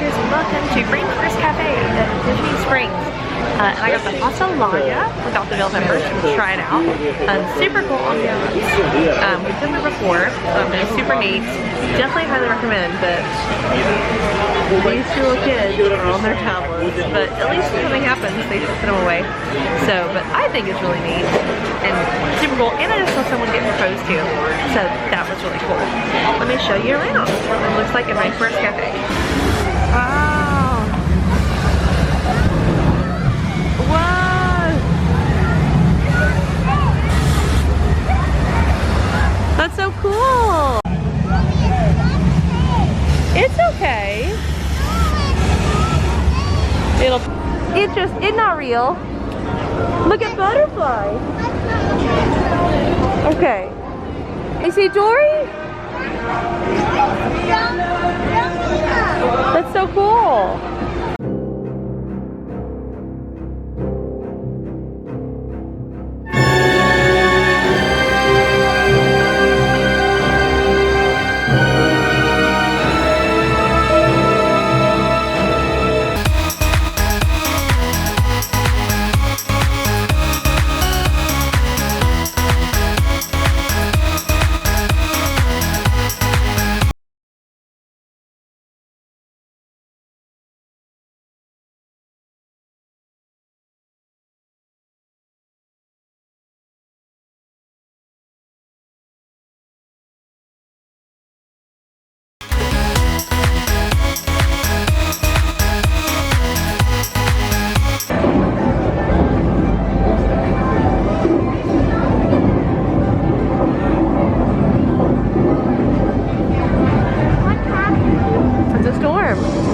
Adventures, and welcome to Rainforest Cafe at Disney Springs. And I got the hot salaya without the veal peppers to try it out. Super cool ambiance. We've been there before, and it's super neat. Definitely highly recommend, but these two little kids are on their tablets. But at least when something happens, they just put them away. So, but I think it's really neat and super cool. And I just saw someone get proposed to, so that was really cool. Let me show you around. It looks like a Rainforest Cafe. Wow. Wow. That's so cool. It's okay. It's not real. Look at butterflies. Okay. You see Dory? That's so cool.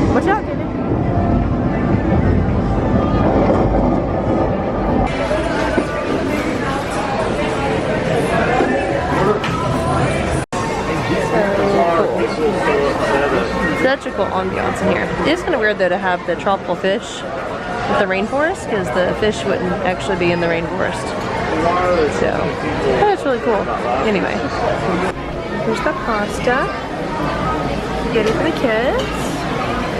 Watch out, Kayla. Such a cool ambiance in here. It is kind of weird though to have the tropical fish with the rainforest, because the fish wouldn't actually be in the rainforest. So that's really cool. Anyway, here's the pasta. Get it for the kids.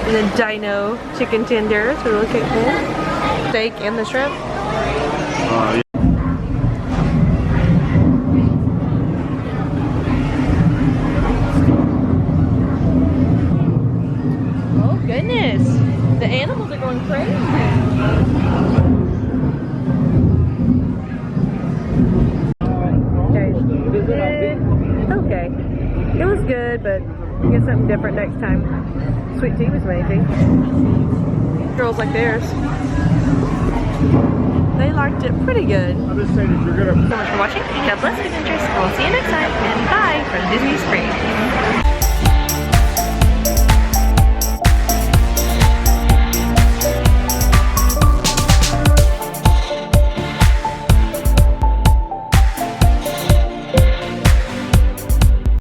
And then dino chicken tenders are really cool. Steak and the shrimp. Oh goodness, the animals are going crazy. Okay, it was good, but get something different next time. Sweet tea was amazing. Girls like theirs. They liked it pretty good. I'm just saying that you're gonna. Thanks so much for watching. God bless, adventurous. We'll see you next time. And bye from Disney Springs.